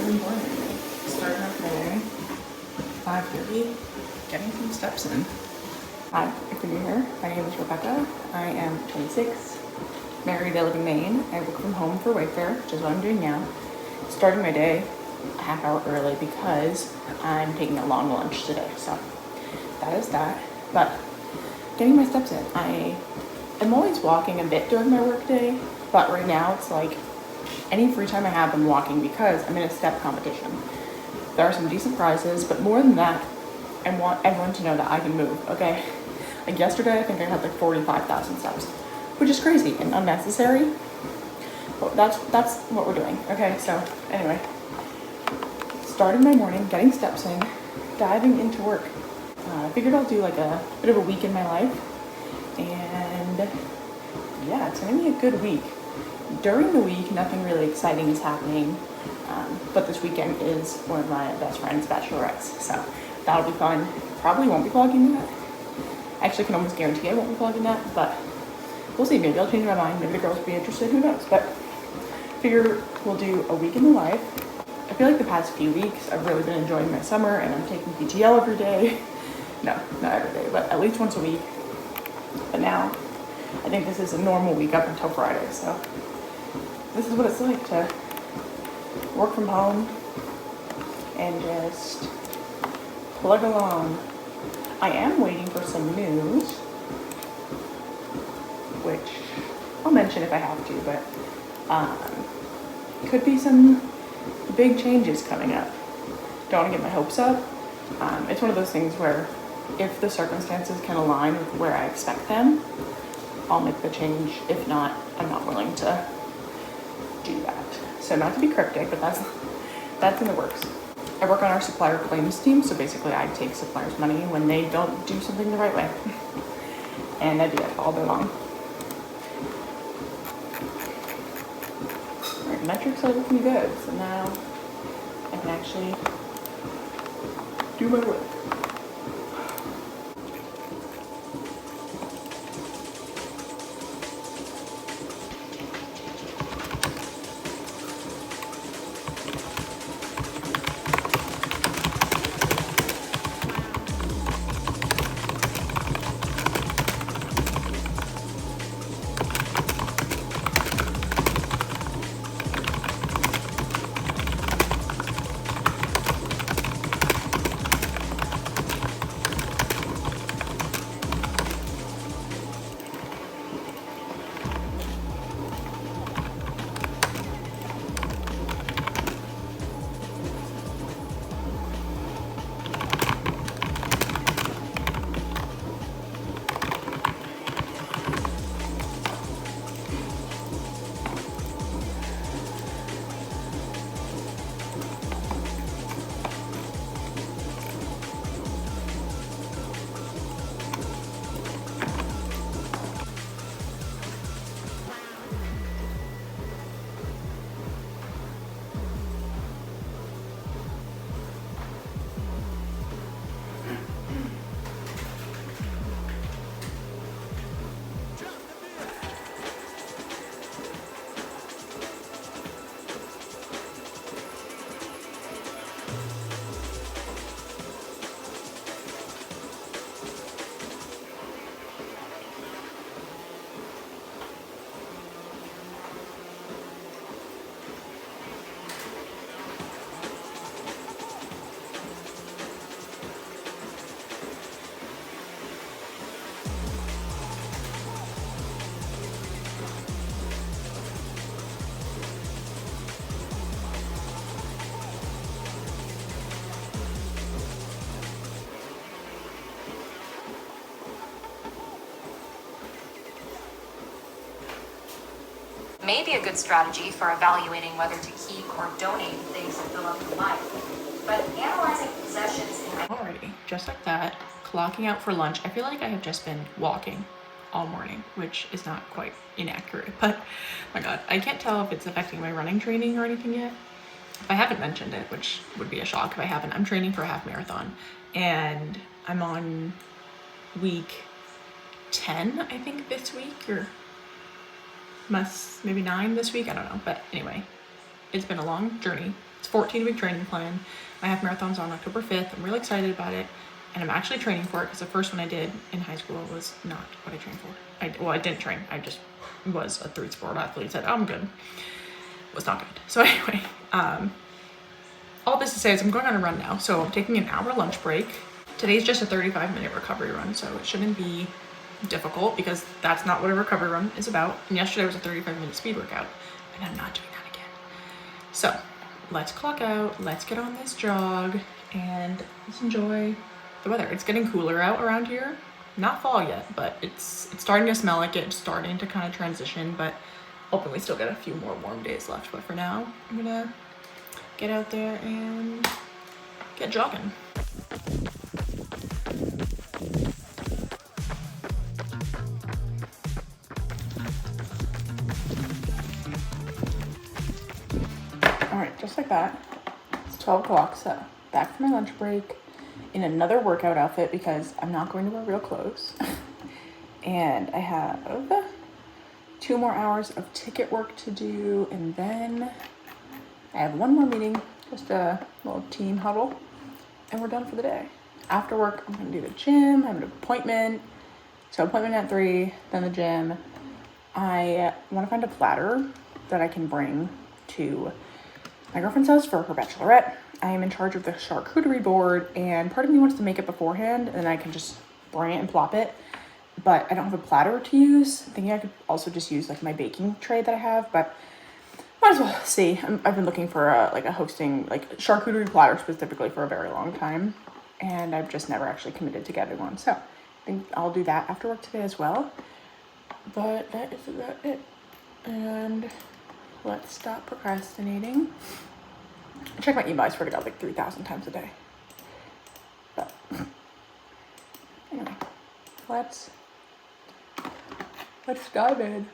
Good morning. Starting off my day, 5:30, getting some steps in. Hi, if you're new here, my name is Rebecca. I am 26, married, I live in Maine. I work from home for Wayfair, which is what I'm doing now. Starting my day a half hour early because I'm taking a long lunch today. So that is that. But getting my steps in. I'm always walking a bit during my work day, but right now it's like any free time I have, I'm walking because I'm in a step competition. There are some decent prizes, but more than that, I want everyone to know that I can move, okay? Like yesterday, I think I had like 45,000 steps, which is crazy and unnecessary, but that's what we're doing, okay? So anyway, starting my morning, getting steps in, diving into work. I figured I'll do like a bit of a week in my life, and yeah, it's gonna be a good week. During the week, nothing really exciting is happening, but this weekend is one of my best friend's bachelorettes, so that'll be fun. Probably won't be vlogging that. Actually, can almost guarantee I won't be vlogging that, but we'll see. Maybe I'll change my mind. Maybe the girls will be interested. Who knows? But figure we'll do a week in the life. I feel like the past few weeks I've really been enjoying my summer, and I'm taking PTL every day. No, not every day, but at least once a week. But now, I think this is a normal week up until Friday, so this is what it's like to work from home and just plug along. I am waiting for some news, which I'll mention if I have to, but could be some big changes coming up. Don't want to get my hopes up. It's one of those things where if the circumstances can align with where I expect them, I'll make the change. If not, I'm not willing to do that. So not to be cryptic, but that's in the works. I work on our supplier claims team, so basically I take suppliers' money when they don't do something the right way. And I do that all day long. Alright, metrics are looking good, so now I can actually do my work. May be a good strategy for evaluating whether to keep or donate things that fill up your life. But analyzing possessions in Alrighty, just like that, clocking out for lunch. I feel like I have just been walking all morning, which is not quite inaccurate, but my God, I can't tell if it's affecting my running training or anything yet. If I haven't mentioned it, which would be a shock if I haven't, I'm training for a half marathon and I'm on week 10, I think, this week, or maybe 9 this week, I don't know, but anyway, It's been a long journey. It's a 14-week training plan. My half marathon's on October 5th. I'm really excited about it. And I'm actually training for it because the first one I did in high school was not what I trained for. I didn't train. I just was a 3-sport athlete. Said, I'm good. It was not good. So anyway, all this to say is I'm going on a run now. So I'm taking an hour lunch break. Today's just a 35-minute recovery run. So it shouldn't be difficult because that's not what a recovery run is about. And yesterday was a 35-minute speed workout. And I'm not doing that again. So let's clock out. Let's get on this jog. And let's enjoy the weather. It's getting cooler out around here. Not fall yet, but it's starting to smell like it. It's starting to kind of transition, but hoping we still get a few more warm days left. But for now, I'm gonna get out there and get jogging. All right, just like that. It's 12 o'clock, so back from my lunch break in another workout outfit because I'm not going to wear real clothes. And I have 2 more hours of ticket work to do, and then I have 1 more meeting, just a little team huddle, and we're done for the day. After work, I'm gonna do the gym. I have an appointment. So appointment at 3, then the gym. I wanna find a platter that I can bring to my girlfriend's house for her bachelorette. I am in charge of the charcuterie board, and part of me wants to make it beforehand, and then I can just bring it and plop it. But I don't have a platter to use. I'm thinking I could also just use like my baking tray that I have, but might as well see. I've been looking for a hosting, like charcuterie platter specifically for a very long time, and I've just never actually committed to getting one. So I think I'll do that after work today as well. But that is about it. And let's stop procrastinating. I check my email, I swear to God, like 3,000 times a day. But anyway, let's dive in.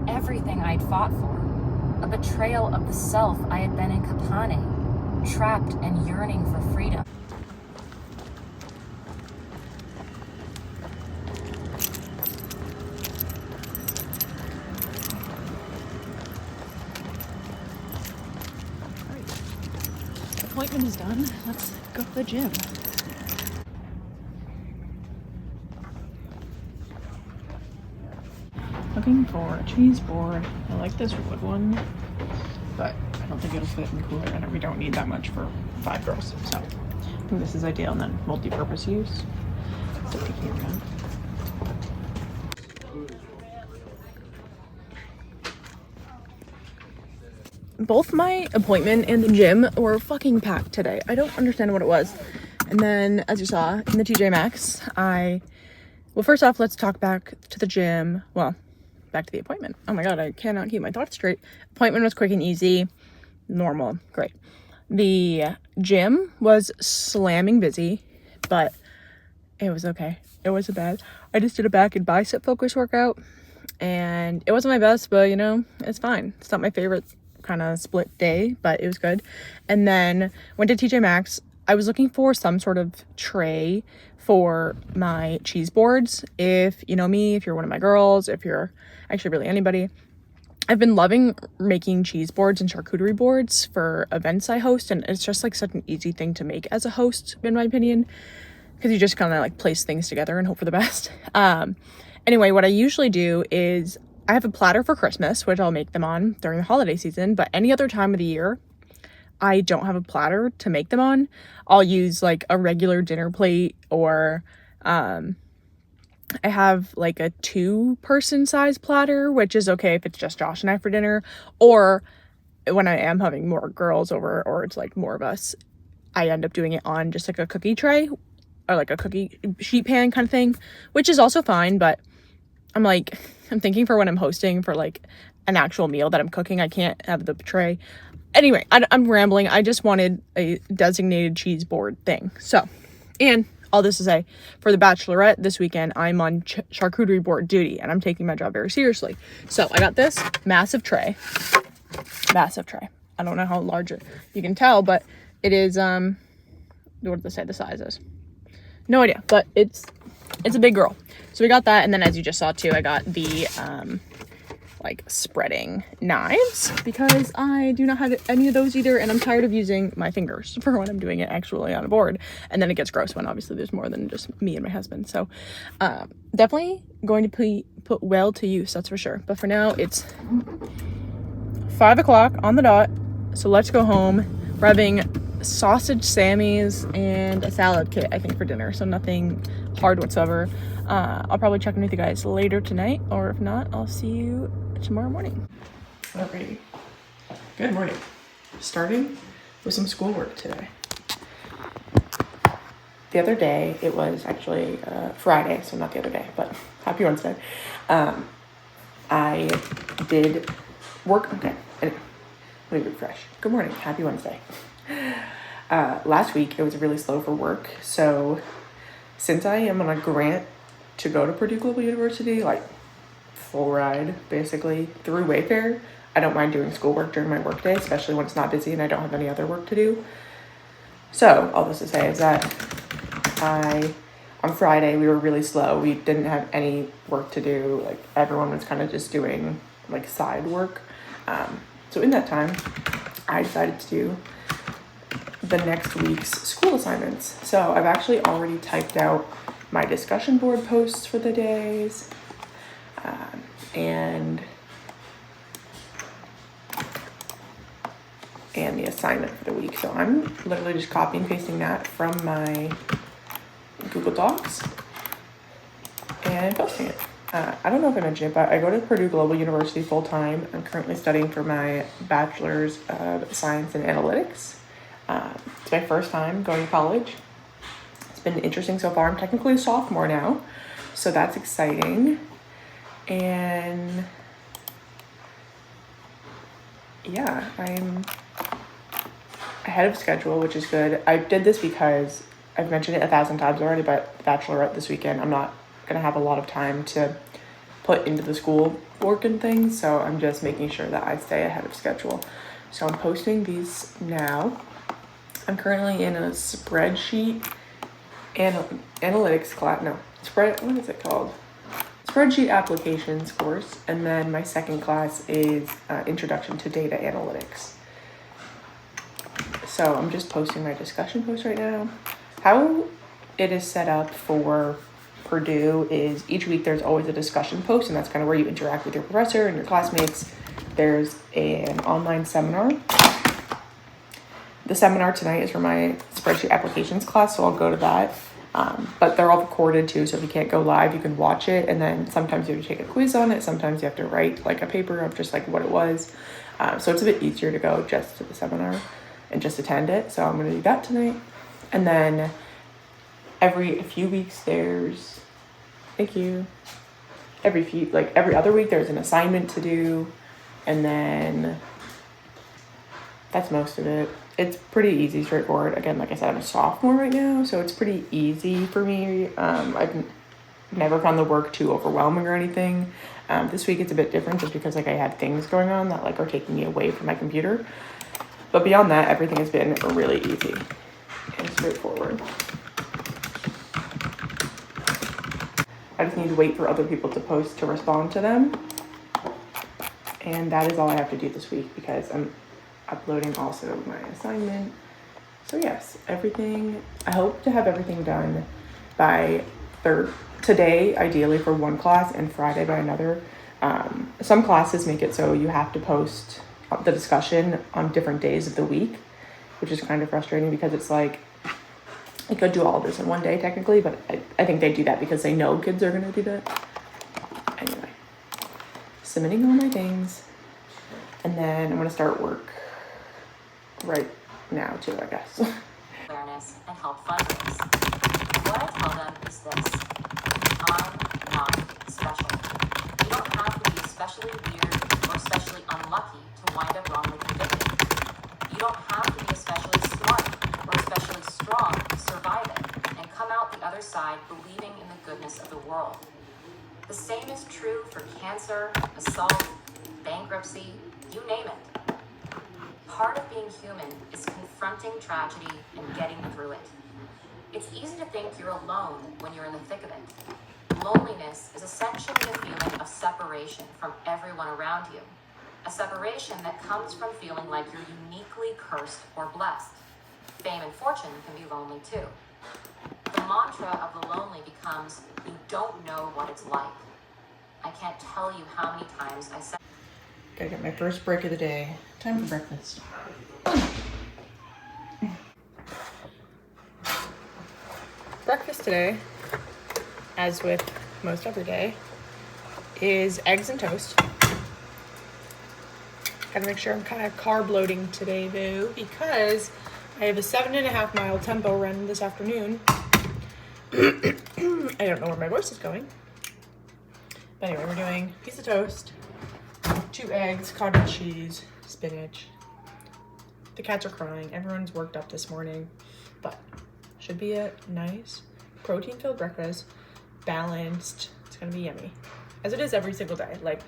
Everything I'd fought for, a betrayal of the self I had been in Kapane, trapped and yearning for freedom. Appointment is done. Let's go to the gym. Looking for a cheese board. I like this wood one, but I don't think it'll fit in the cooler, and we don't need that much for 5 girls. So I think this is ideal, and then multi-purpose use. So taking it around. Both my appointment and the gym were fucking packed today. I don't understand what it was. And then, as you saw, in the TJ Maxx, I Well, first off, let's talk back to the gym. Well, back to the appointment. Oh my God, I cannot keep my thoughts straight. Appointment was quick and easy. Normal. Great. The gym was slamming busy, but it was okay. It wasn't bad. I just did a back and bicep focus workout, and it wasn't my best, but you know, it's fine. It's not my favorite kind of split day, but it was good. And then went to TJ Maxx. I was looking for some sort of tray for my cheese boards. If you know me, if you're one of my girls, if you're actually really anybody, I've been loving making cheese boards and charcuterie boards for events I host, and it's just like such an easy thing to make as a host, in my opinion, because you just kind of like place things together and hope for the best. Anyway, what I usually do is I have a platter for Christmas, which I'll make them on during the holiday season, but any other time of the year, I don't have a platter to make them on. I'll use like a regular dinner plate, or I have like a 2-person size platter, which is okay if it's just Josh and I for dinner, or when I am having more girls over, or it's like more of us, I end up doing it on just like a cookie tray or like a cookie sheet pan kind of thing, which is also fine. But I'm thinking for when I'm hosting for like an actual meal that I'm cooking, I can't have the tray. Anyway, I'm rambling. I just wanted a designated cheese board thing. So, and all this to say, for the Bachelorette this weekend, I'm on charcuterie board duty, and I'm taking my job very seriously. So I got this massive tray. I don't know how large you can tell, but it is, what did they say the size is? No idea, but it's a big girl. So we got that, and then as you just saw too, I got the, like spreading knives, because I do not have any of those either, and I'm tired of using my fingers for when I'm doing it actually on a board, and then it gets gross when obviously there's more than just me and my husband. So definitely going to put well to use, that's for sure. But for now, it's 5 o'clock on the dot, so let's go home. We're having sausage Sammys and a salad kit, I think, for dinner, so nothing hard whatsoever. I'll probably check in with you guys later tonight, or if not, I'll see you tomorrow morning. Alrighty. Good morning. Starting with some schoolwork today. The other day, it was actually Friday, so not the other day, but happy Wednesday. I did work. Okay, anyway, let me refresh. Good morning. Happy Wednesday. Last week, it was really slow for work, so since I am on a grant to go to Purdue Global University, like full ride basically through Wayfair, I don't mind doing schoolwork during my workday, especially when it's not busy and I don't have any other work to do. So all this to say is that on Friday, we were really slow. We didn't have any work to do. Like everyone was kind of just doing like side work. So in that time, I decided to do the next week's school assignments. So I've actually already typed out my discussion board posts for the days, and the assignment for the week. So I'm literally just copy and pasting that from my Google Docs and posting it. I don't know if I mentioned it, but I go to Purdue Global University full time. I'm currently studying for my Bachelor's of Science and Analytics. It's my first time going to college. It's been interesting so far. I'm technically a sophomore now, so that's exciting. And yeah, I'm ahead of schedule, which is good. I did this because I've mentioned it 1,000 times already, but the Bachelorette this weekend, I'm not going to have a lot of time to put into the school work and things, so I'm just making sure that I stay ahead of schedule. So I'm posting these now. I'm currently in a spreadsheet analytics class. No, what is it called? Spreadsheet applications course, and then my second class is Introduction to Data Analytics. So I'm just posting my discussion post right now. How it is set up for Purdue is each week there's always a discussion post, and that's kind of where you interact with your professor and your classmates. There's an online seminar. The seminar tonight is for my spreadsheet applications class, so I'll go to that. But they're all recorded too, so if you can't go live, you can watch it, and then sometimes you have to take a quiz on it. Sometimes you have to write like a paper of just like what it was. So it's a bit easier to go just to the seminar and just attend it. So I'm going to do that tonight. And then every few weeks there's Thank you. Every other week there's an assignment to do, and then that's most of it. It's pretty easy, straightforward. Again, like I said, I'm a sophomore right now, so it's pretty easy for me. I've never found the work too overwhelming or anything. This week it's a bit different just because like I had things going on that like are taking me away from my computer. But beyond that, everything has been really easy and straightforward. I just need to wait for other people to post to respond to them. And that is all I have to do this week because I'm uploading also my assignment. So yes, everything, I hope to have everything done by today, ideally for one class, and Friday by another. Some classes make it so you have to post the discussion on different days of the week, which is kind of frustrating because it's like, I could do all of this in one day technically, but I think they do that because they know kids are going to do that. Anyway, submitting all my things, and then I'm going to start work right now too, I guess. Awareness and help fundraise. What I tell them is this: I'm not special. You don't have to be especially weird or especially unlucky to wind up wrongly convicted. You don't have to be especially smart or especially strong to survive it and come out the other side believing in the goodness of the world. The same is true for cancer, assault, bankruptcy, you name it. Part of being human is confronting tragedy and getting through it. It's easy to think you're alone when you're in the thick of it. Loneliness is essentially a feeling of separation from everyone around you. A separation that comes from feeling like you're uniquely cursed or blessed. Fame and fortune can be lonely too. The mantra of the lonely becomes, you don't know what it's like. I can't tell you how many times I said, Gotta get my first break of the day. Time for breakfast. Breakfast today, as with most every day, is eggs and toast. Gotta make sure I'm kind of carb loading today though, because I have a 7.5 mile tempo run this afternoon. I don't know where my voice is going. But anyway, we're doing a piece of toast, 2 eggs, cottage cheese, spinach. The cats are crying. Everyone's worked up this morning, but should be a nice protein-filled breakfast, balanced. It's gonna be yummy, as it is every single day. Like,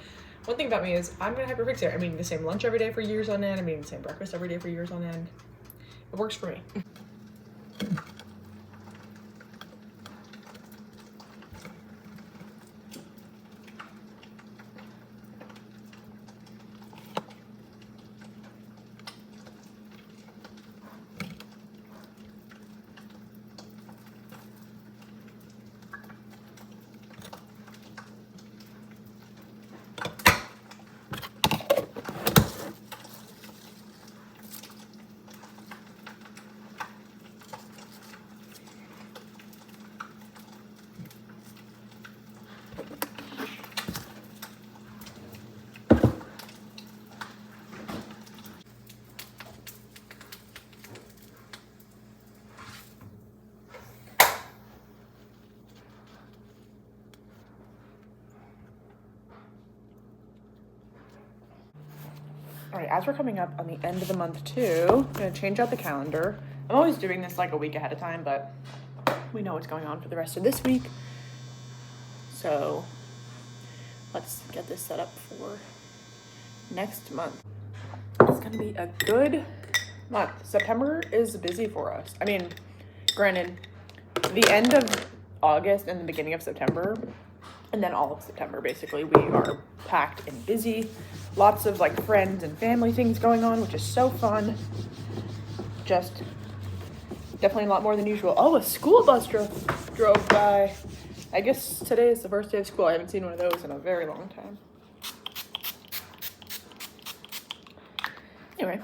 one thing about me is I'm gonna hyperfixate. I'm eating the same lunch every day for years on end. I'm eating the same breakfast every day for years on end. It works for me. All right, as we're coming up on the end of the month too, I'm gonna change out the calendar. I'm always doing this like a week ahead of time, but we know what's going on for the rest of this week. So let's get this set up for next month. It's gonna be a good month. September is busy for us. I mean, granted, the end of August and the beginning of September, and then all of September, basically, we are packed and busy. Lots of like friends and family things going on, which is so fun. Just definitely a lot more than usual. Oh, a school bus drove by. I guess today is the first day of school. I haven't seen one of those in a very long time. Anyway,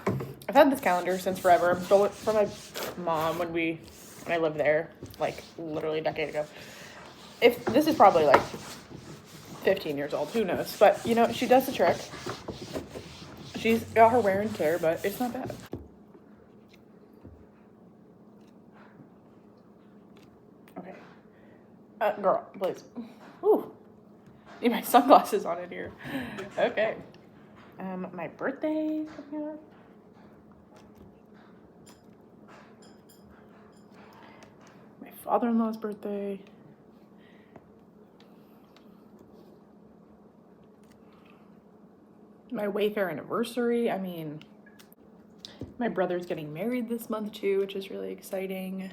I've had this calendar since forever. I stole it from my mom when I lived there, like literally a decade ago. If this is probably like 15 years old, who knows? But you know, she does the trick. She's got her wear and tear, but it's not bad. Okay. Girl, please. Ooh. Need my sunglasses on in here. Okay. My birthday coming up. My father-in-law's birthday. My Wayfair anniversary. I mean, my brother's getting married this month too, which is really exciting.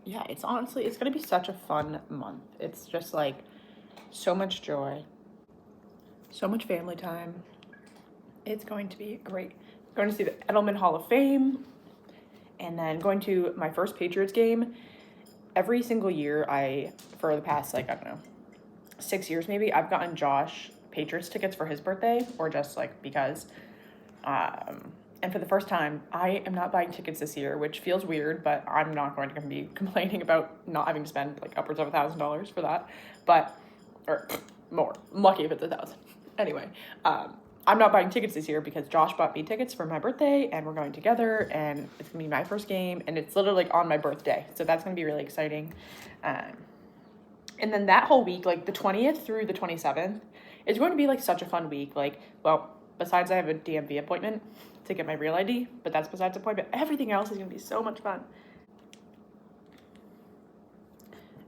Yeah, it's gonna be such a fun month. It's just like so much joy, so much family time. It's going to be great. Going to see the Edelman Hall of Fame, and then going to my first Patriots game. Every single year, for the past, like, I don't know, 6 years maybe, I've gotten Josh Patriots tickets for his birthday, or just like because. And for the first time, I am not buying tickets this year, which feels weird, but I'm not going to be complaining about not having to spend like upwards of $1,000 for that, or more. I'm lucky if it's 1,000. Anyway, I'm not buying tickets this year because Josh bought me tickets for my birthday, and we're going together, and it's gonna be my first game, and it's literally like on my birthday, so that's gonna be really exciting. And then that whole week, like the 20th through the 27th, is going to be like such a fun week. Like, well, besides I have a DMV appointment to get my real ID, but that's besides the point, but everything else is going to be so much fun.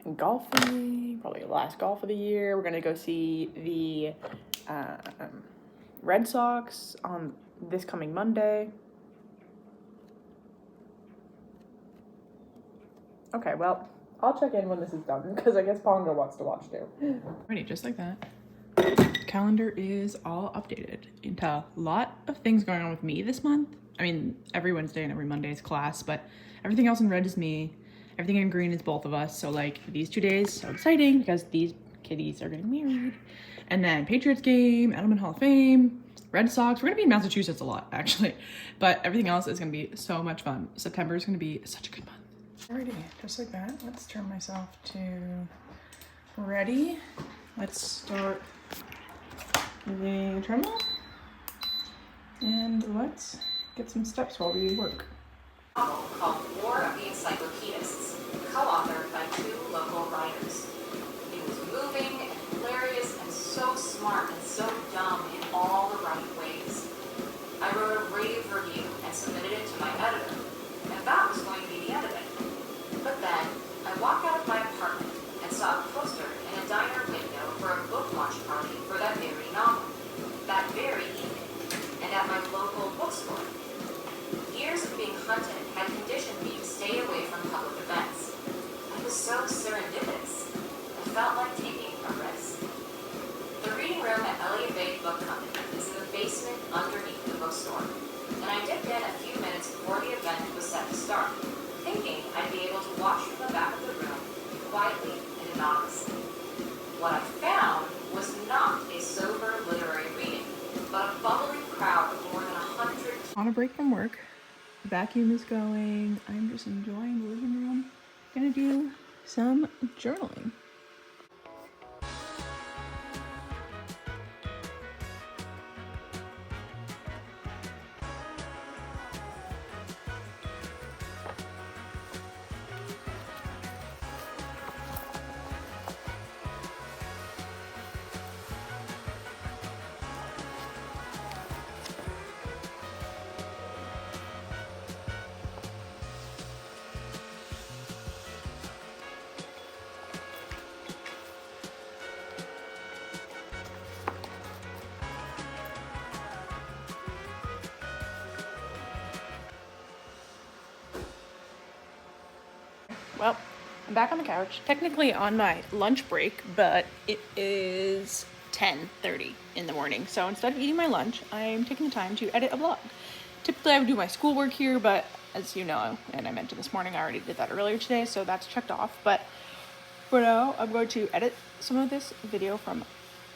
And golfing, probably the last golf of the year. We're going to go see the Red Sox on this coming Monday. Okay, well, I'll check in when this is done, because I guess Pongo wants to watch too. Alrighty, just like that. Calendar is all updated into a lot of things going on with me this month. I mean, every Wednesday and every Monday is class, but everything else in red is me. Everything in green is both of us. So like these 2 days, so exciting because these kitties are getting married. And then Patriots game, Edelman Hall of Fame, Red Sox. We're gonna be in Massachusetts a lot actually, but everything else is gonna be so much fun. September is gonna be such a good month. Alrighty, just like that. Let's turn myself to ready. Let's start the treadmill, and let's get some steps while we work. Novel called War of the Encyclopedists, co-authored by 2 local writers. It was moving and hilarious and so smart and so dumb in all the right ways. I wrote a rave review and submitted it to my editor, and that was going to be the end of it. But then I walked out of my apartment and saw a poster in a diner window for a book launch party for that very novel, that very evening, and at my local bookstore. Years of being hunted had conditioned me to stay away from public events. It was so serendipitous. I felt like taking a risk. The reading room at Elliott Bay Book Company is in the basement underneath the bookstore, and I dipped in a few minutes before the event was set to start, thinking I'd be able to watch from the back of the room quietly and anonymously. What I found was not a sober literary reading, but a bubbling crowd of more than 100. On a break from work, the vacuum is going. I'm just enjoying the living room. Gonna do some journaling. Well, I'm back on the couch, technically on my lunch break, but it is 10:30 in the morning. So instead of eating my lunch, I'm taking the time to edit a vlog. Typically I would do my schoolwork here, but as you know, and I mentioned this morning, I already did that earlier today, so that's checked off. But for now, I'm going to edit some of this video from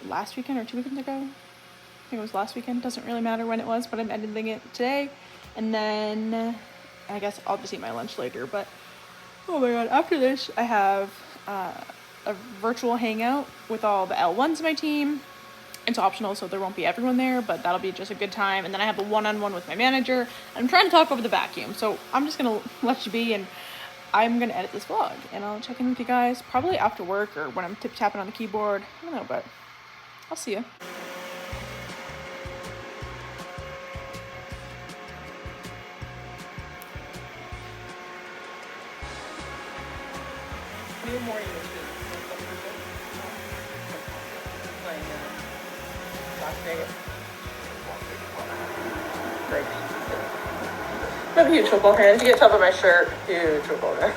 last weekend or 2 weekends ago. I think it was last weekend, doesn't really matter when it was, but I'm editing it today. And then I guess I'll just eat my lunch later, but oh my god, after this, I have a virtual hangout with all the L1s of my team. It's optional, so there won't be everyone there, but that'll be just a good time. And then I have a one-on-one with my manager. I'm trying to talk over the vacuum, so I'm just gonna let you be, and I'm gonna edit this vlog and I'll check in with you guys probably after work or when I'm tip-tapping on the keyboard. I don't know, but I'll see you. New morning routine. Last day. Great. I'm a huge football fan. If you get tell by my shirt, huge football fan.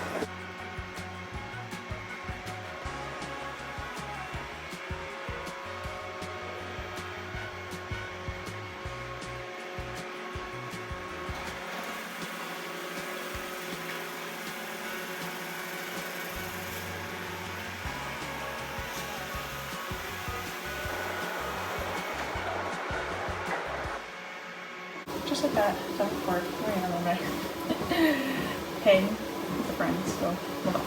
Just like that, back and forth. I am on my hang with the friends. So, well, no,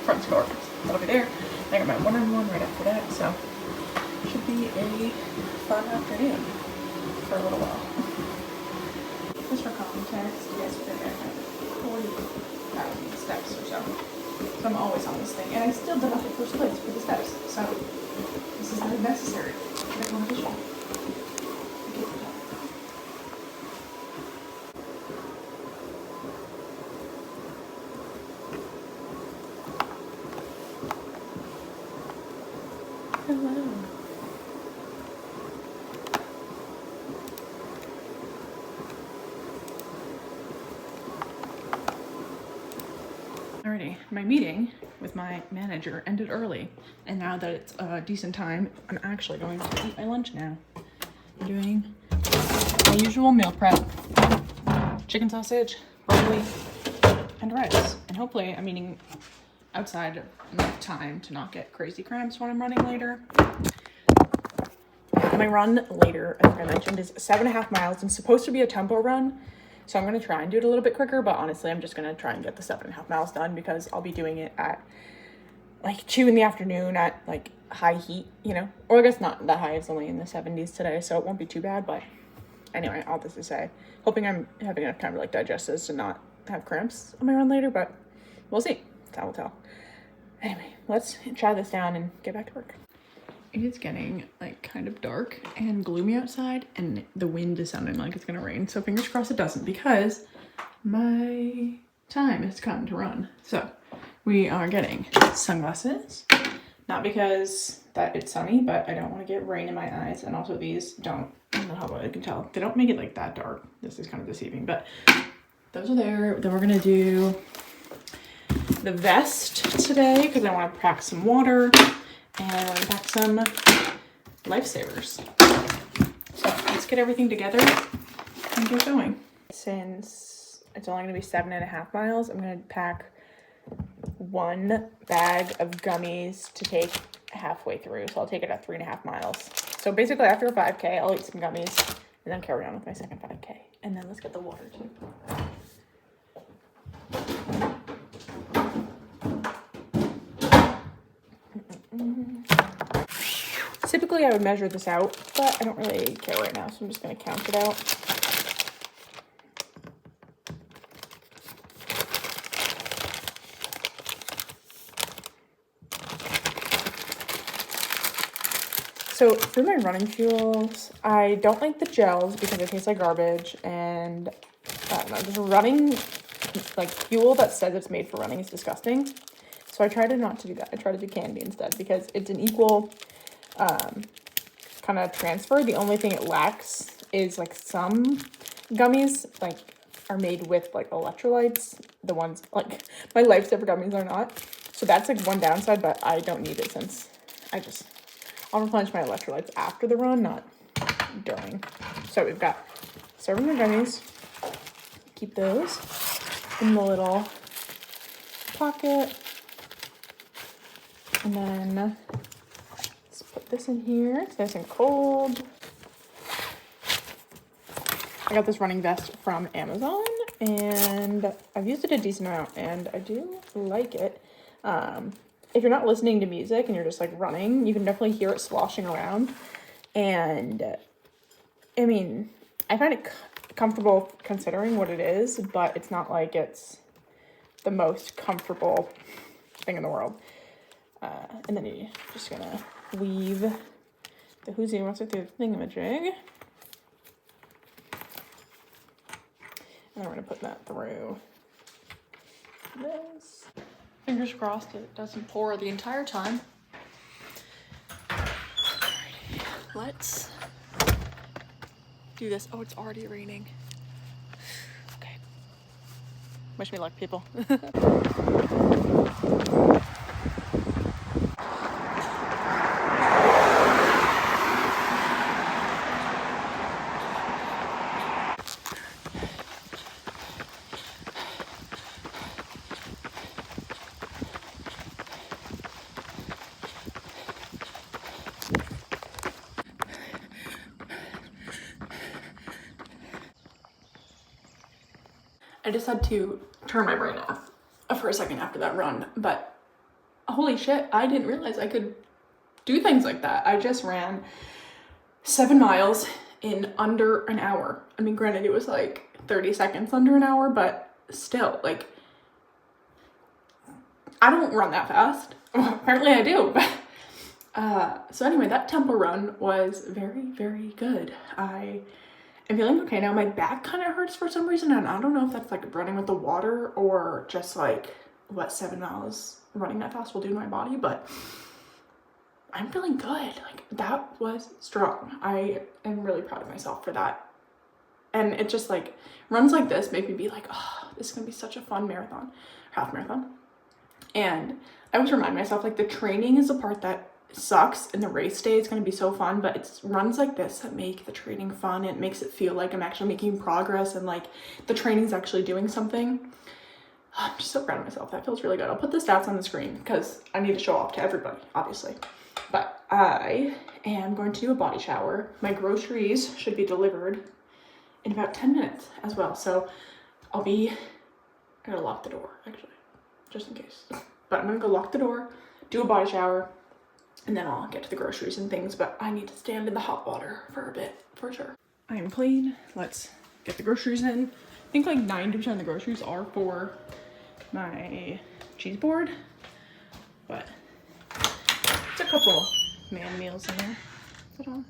friends coworkers. That'll be there. I got my one-on-one right after that, so should be a fun afternoon for a little while. Just for context, you guys are gonna get 40,000 steps or so. So I'm always on this thing, and I still did not get first place for the steps. So this is not necessary for the competition. Hello. Alrighty, my meeting with my manager ended early, and now that it's a decent time, I'm actually going to eat my lunch now. I'm doing my usual meal prep: chicken sausage, broccoli, and rice. And hopefully I'm eating outside enough time to not get crazy cramps when I'm running later. My run later, as I mentioned, is 7.5 miles and supposed to be a tempo run. So I'm going to try and do it a little bit quicker, but honestly, I'm just going to try and get the 7.5 miles done because I'll be doing it at like 2 in the afternoon at like high heat, you know, or I guess not that high. It's only in the 70s today, so it won't be too bad. But anyway, all this to say, hoping I'm having enough time to like digest this and not have cramps on my run later, but we'll see. Time will tell. Anyway, let's try this down and get back to work. It is getting like kind of dark and gloomy outside, and the wind is sounding like it's gonna rain. So fingers crossed it doesn't, because my time has come to run. So we are getting sunglasses, not because that it's sunny, but I don't want to get rain in my eyes. And also these don't, I don't know how well I can tell, they don't make it like that dark. This is kind of deceiving, but those are there. Then we're gonna do the vest today because I want to pack some water and I want to pack some lifesavers. So let's get everything together and get going. Since it's only going to be 7.5 miles, I'm going to pack 1 bag of gummies to take halfway through. So I'll take it at 3.5 miles. So basically after a 5K, I'll eat some gummies and then carry on with my second 5K. And then let's get the water too. Typically I would measure this out, but I don't really care right now, so I'm just going to count it out. So for my running fuels, I don't like the gels because they taste like garbage, and I don't know, just running like fuel that says it's made for running is disgusting. So I try to not to do that. I try to do candy instead because it's an equal kind of transfer. The only thing it lacks is like some gummies like are made with like electrolytes. The ones like my Lifesaver gummies are not. So that's like one downside, but I don't need it since I'll replenish my electrolytes after the run, not during. So we've got serving of gummies. Keep those in the little pocket. And then let's put this in here. It's nice and cold. I got this running vest from Amazon and I've used it a decent amount and I do like it. If you're not listening to music and you're just like running, you can definitely hear it sloshing around. And I mean, I find it comfortable considering what it is, but it's not like it's the most comfortable thing in the world. And then you're just gonna weave the Who's Wants through the thingamajig. And we're gonna put that through this. Fingers crossed it doesn't pour the entire time. Alrighty, let's do this. Oh, it's already raining. Okay. Wish me luck, people. I just had to turn my brain off for a second after that run, but holy shit, I didn't realize I could do things like that. I just ran 7 miles in under an hour. I mean, granted, it was like 30 seconds under an hour, but still, like, I don't run that fast. Apparently I do. So anyway, that tempo run was very, very good. I'm feeling okay now. My back kind of hurts for some reason, and I don't know if that's like running with the water or just like what 7 miles running that fast will do to my body, but I'm feeling good. Like, that was strong. I am really proud of myself for that. And it just like runs like this make me be like, oh, this is gonna be such a fun marathon, half marathon. And I always remind myself, like, the training is the part that sucks and the race day is going to be so fun, but it's runs like this that make the training fun. It makes it feel like I'm actually making progress and like the training's actually doing something. I'm just so proud of myself. That feels really good. I'll put the stats on the screen because I need to show off to everybody, obviously. But I am going to do a body shower. My groceries should be delivered in about 10 minutes as well. So I gotta lock the door actually, just in case. But I'm gonna go lock the door, do a body shower, and then I'll get to the groceries and things, but I need to stand in the hot water for a bit, for sure. I am clean. Let's get the groceries in. I think like 90% of the groceries are for my cheese board, but it's a couple man meals in there. Put on.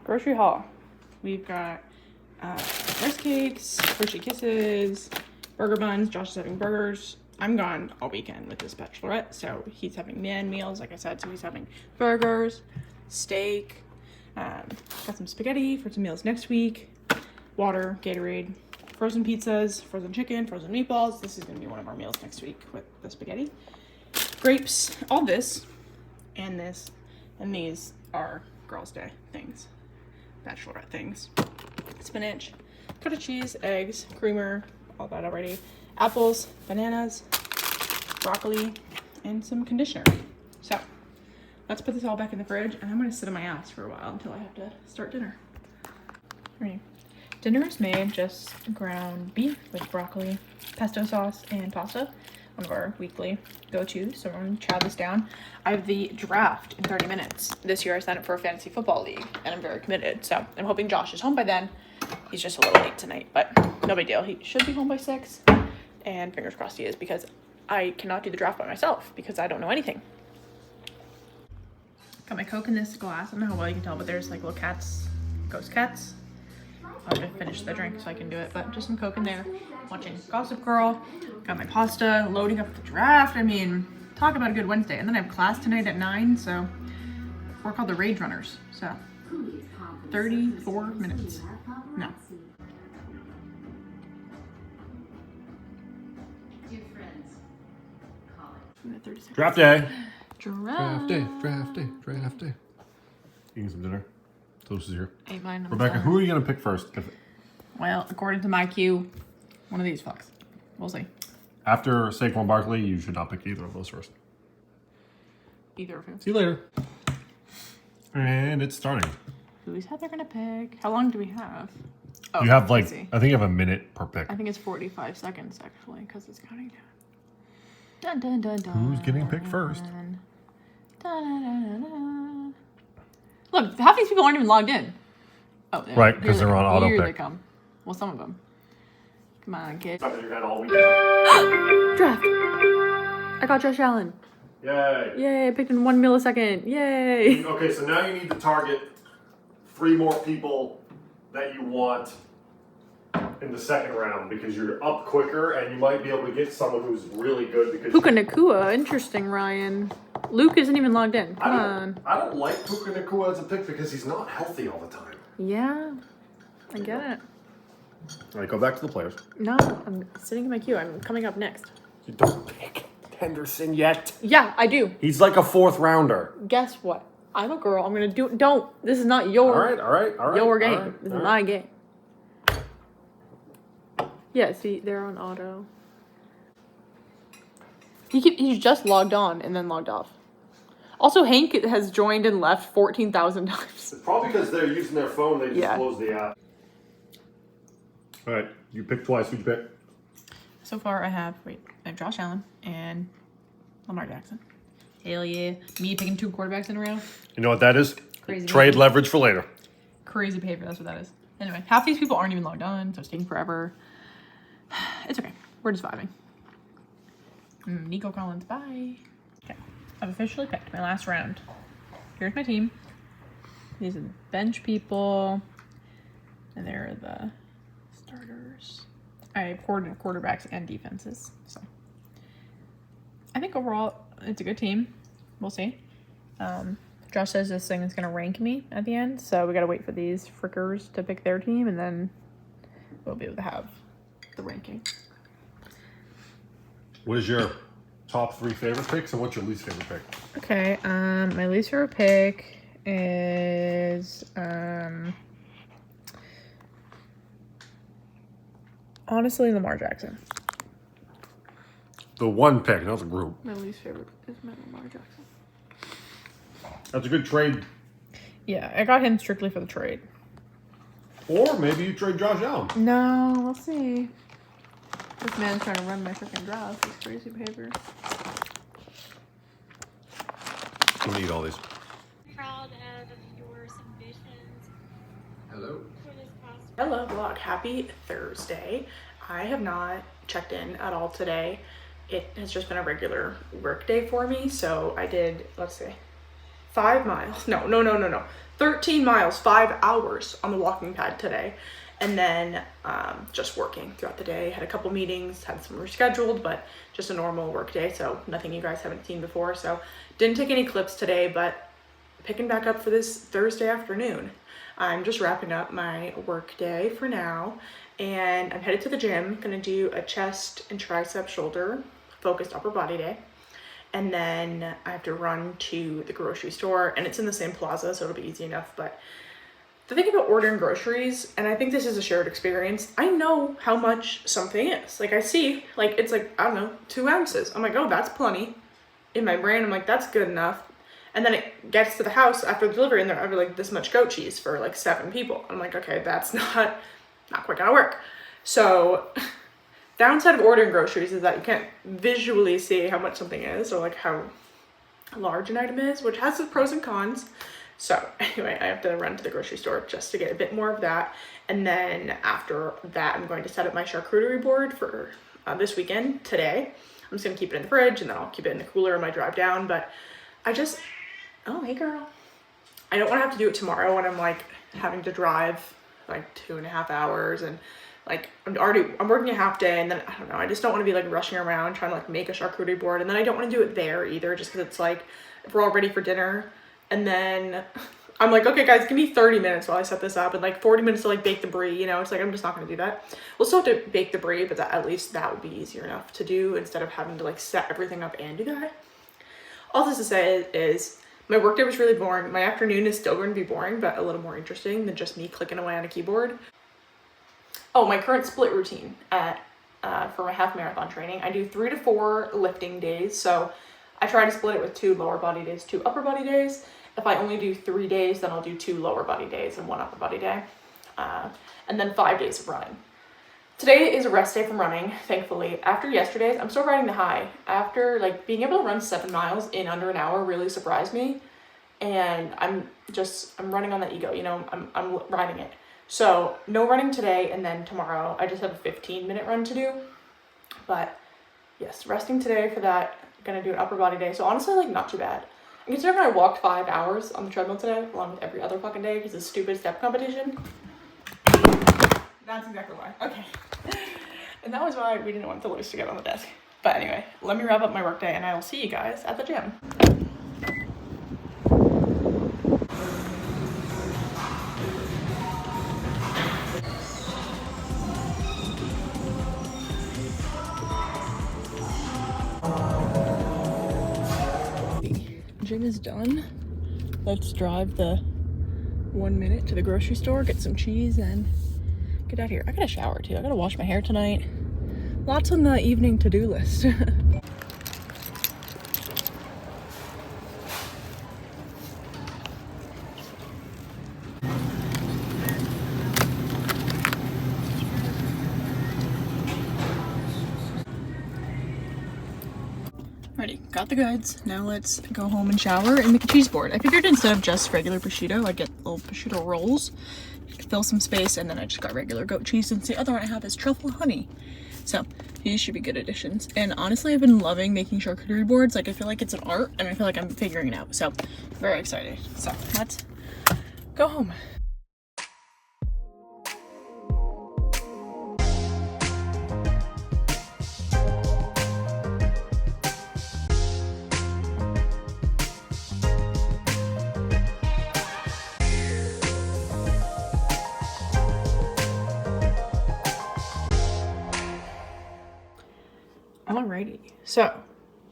Grocery haul. We've got rice cakes, Hershey Kisses, burger buns. Josh is having burgers. I'm gone all weekend with this Bachelorette, so he's having man meals, like I said. So he's having burgers, steak, Got some spaghetti for some meals next week. Water, Gatorade, frozen pizzas, frozen chicken, frozen meatballs. This is going to be one of our meals next week with the spaghetti. Grapes, all this, and this, and these are girls' day things, bachelorette things. Spinach, cottage cheese, eggs, creamer, all that already. Apples, bananas, broccoli, and some conditioner. So let's put this all back in the fridge, and I'm gonna sit on my ass for a while until I have to start dinner. Ready. Dinner is made, just ground beef with broccoli, pesto sauce, and pasta. One of our weekly go-tos. So I'm gonna chow this down. I have the draft in 30 minutes. This year I signed up for a fantasy football league, and I'm very committed. So I'm hoping Josh is home by then. He's just a little late tonight, but no big deal. He should be home by 6, and fingers crossed he is, because I cannot do the draft by myself because I don't know anything. Got my Coke in this glass. I don't know how well you can tell, but there's like little cats, ghost cats. I'll have to finish the drink so I can do it, but just some Coke in there. Watching Gossip Girl. Got my pasta, loading up the draft. I mean, talk about a good Wednesday. And then I have class tonight at 9, so we're called the Rage Runners. So 34 minutes. No. Draft day. Draft Draft day. Eating some dinner. Toast is here. Ate mine. Rebecca, who are you going to pick first? Well, according to my cue, one of these fucks. We'll see. After Saquon Barkley, you should not pick either of those first. Either of them. See you later. And it's starting. Who is Heather gonna pick? How long do we have? Oh, You have let's like, see. I think you have a minute per pick. I think it's 45 seconds actually, because it's counting down. Dun, dun, dun, dun. Who's getting picked first? Dun, dun, dun, dun, dun. Look, half these people aren't even logged in. Oh, there. Right, 'cause Here they're on auto Here they pick. come. Well, some of them. Come on, kid. Stuck in your head all week. Draft. I got Josh Allen. Yay. Yay! I picked in 1 millisecond. Yay! Okay, so now you need to target 3 more people that you want in the second round because you're up quicker and you might be able to get someone who's really good because Puka Nakua. Interesting, Ryan. Luke isn't even logged in. Come on. I don't like Puka Nakua as a pick because he's not healthy all the time. Yeah, I get it. All right, go back to the players. No, I'm sitting in my queue. I'm coming up next. You don't pick Henderson yet. Yeah, I do. He's like a 4th rounder. Guess what? I'm a girl. I'm gonna do. Don't. This is not your. All right. Your game. all right, This all is right. my game. Yeah. See, they're on auto. He's just logged on and then logged off. Also, Hank has joined and left 14,000 times. It's probably because they're using their phone. They just Yeah. close the app. All right, you picked twice. Who'd you pick? So far, I have Josh Allen and Lamar Jackson. Hell yeah! Me picking 2 quarterbacks in a row. You know what that is? Crazy Trade behavior. leverage for later. Crazy behavior. That's what that is. Anyway, half these people aren't even logged on, so it's taking forever. It's okay. We're just vibing. Nico Collins, bye. Okay, I've officially picked my last round. Here's my team. These are the bench people, and there are the starters. I ported quarterbacks and defenses, so I think overall it's a good team. We'll see. Josh says this thing is going to rank me at the end, so we got to wait for these frickers to pick their team, and then we'll be able to have the ranking. What is your top 3 favorite picks and what's your least favorite pick? Okay, my least favorite pick is honestly Lamar Jackson. The one pick, not the group. My least favorite is Lamar Jackson. That's a good trade. Yeah, I got him strictly for the trade. Or maybe you trade Josh Allen. No, we'll see. This man's trying to run my freaking draft. This crazy behavior. I'm gonna eat all these. Proud of your submissions Hello. for this past Hello vlog, happy Thursday. I have not checked in at all today. It has just been a regular work day for me. So I did, let's see, 5 miles. No. 13 miles, 5 hours on the walking pad today. And then just working throughout the day. Had a couple meetings, had some rescheduled, but just a normal work day. So nothing you guys haven't seen before. So didn't take any clips today, but picking back up for this Thursday afternoon. I'm just wrapping up my work day for now, and I'm headed to the gym. Gonna do a chest and tricep shoulder focused upper body day. And then I have to run to the grocery store, and it's in the same plaza, so it'll be easy enough. But the thing about ordering groceries, and I think this is a shared experience, I know how much something is. Like I see, like it's like, I don't know, 2 ounces. I'm like, oh, that's plenty. In my brain, I'm like, that's good enough. And then it gets to the house after the delivery, and they're like this much goat cheese for like 7 people. I'm like, okay, that's not quite gonna work. So downside of ordering groceries is that you can't visually see how much something is, or like how large an item is, which has its pros and cons. So anyway, I have to run to the grocery store just to get a bit more of that. And then after that, I'm going to set up my charcuterie board for this weekend today. I'm just gonna keep it in the fridge, and then I'll keep it in the cooler on my drive down. But oh, hey girl. I don't wanna have to do it tomorrow when I'm like having to drive like 2.5 hours, and like I'm working a half day, and then I don't know, I just don't want to be like rushing around trying to like make a charcuterie board, and then I don't want to do it there either, just because it's like if we're all ready for dinner, and then I'm like, okay guys, give me 30 minutes while I set this up, and like 40 minutes to like bake the brie, you know. It's like I'm just not going to do that. We'll still have to bake the brie, but at least that would be easier enough to do instead of having to like set everything up and do that. All this to say is my workday was really boring. My afternoon is still going to be boring, but a little more interesting than just me clicking away on a keyboard. Oh, my current split routine for my half marathon training. I do 3 to 4 lifting days. So I try to split it with 2 lower body days, 2 upper body days. If I only do 3 days, then I'll do 2 lower body days and 1 upper body day. And then 5 days of running. Today is a rest day from running, thankfully. After yesterday's, I'm still riding the high. After like being able to run 7 miles in under an hour really surprised me. And I'm running on that ego, you know, I'm riding it. So no running today, and then tomorrow I just have a 15-minute run to do. But yes, resting today for that. Gonna do an upper body day. So honestly, like not too bad. And considering I walked 5 hours on the treadmill today, along with every other fucking day because of stupid step competition. That's exactly why. Okay. And that was why we didn't want the loose to get on the desk. But anyway, let me wrap up my work day, and I will see you guys at the gym. Gym is done. Let's drive the 1 minute to the grocery store, get some cheese, and get out of here. I gotta shower too. I gotta wash my hair tonight. Lots on the evening to-do list. Alrighty, got the goods. Now let's go home and shower and make a cheese board. I figured instead of just regular prosciutto, I'd get little prosciutto rolls, fill some space, and then I just got regular goat cheese, since the other one I have is truffle honey. So these should be good additions. And honestly, I've been loving making charcuterie boards. Like I feel like it's an art, and I feel like I'm figuring it out. So very excited. So let's go home. Alrighty, so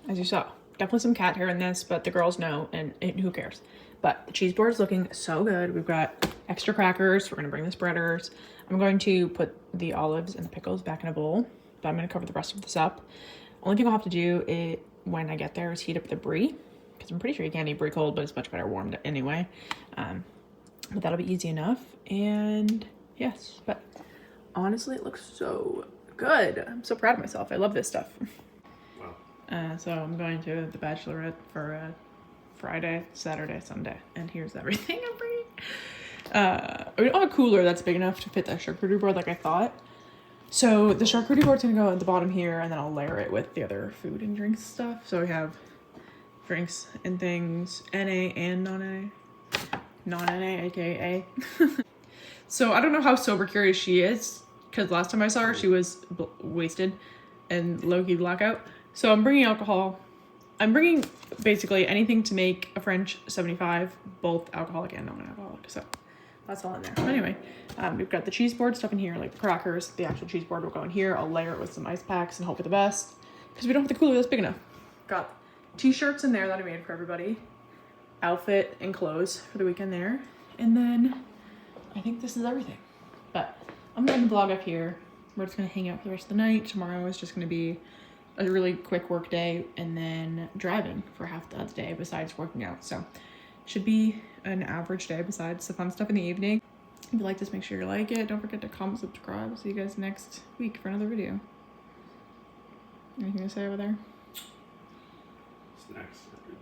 as you saw, definitely some cat hair in this, but the girls know, and who cares. But the cheese board is looking so good. We've got extra crackers. We're gonna bring the spreaders. I'm going to put the olives and the pickles back in a bowl, but I'm gonna cover the rest of this up. Only thing I'll have to do when I get there is heat up the brie, because I'm pretty sure you can't eat brie cold, but it's much better warmed anyway. But that'll be easy enough. And yes, but honestly, it looks so good. I'm so proud of myself. I love this stuff. Wow. So I'm going to the Bachelorette for Friday, Saturday, Sunday, and here's everything I'm bringing. I don't have a cooler that's big enough to fit that charcuterie board like I thought. So the charcuterie board's gonna go at the bottom here, and then I'll layer it with the other food and drinks stuff. So we have drinks and things, NA and non-NA. Non-NA, aka A. So I don't know how sober curious she is, because last time I saw her, she was wasted and low-key blackout. So I'm bringing alcohol, I'm bringing basically anything to make a French 75, both alcoholic and non-alcoholic. So that's all in there. But anyway, we've got the cheese board stuff in here, like the crackers. The actual cheese board will go in here. I'll layer it with some ice packs and hope for the best because we don't have the cooler that's big enough. Got t-shirts in there that I made for everybody. Outfit and clothes for the weekend there. And then I think this is everything. But I'm gonna end the vlog up here. We're just gonna hang out for the rest of the night. Tomorrow is just gonna be a really quick work day and then driving for half the day besides working out. So should be an average day besides the fun stuff in the evening. If you like this, make sure you like it. Don't forget to comment, subscribe. See you guys next week for another video. Anything to say over there? Snacks are good.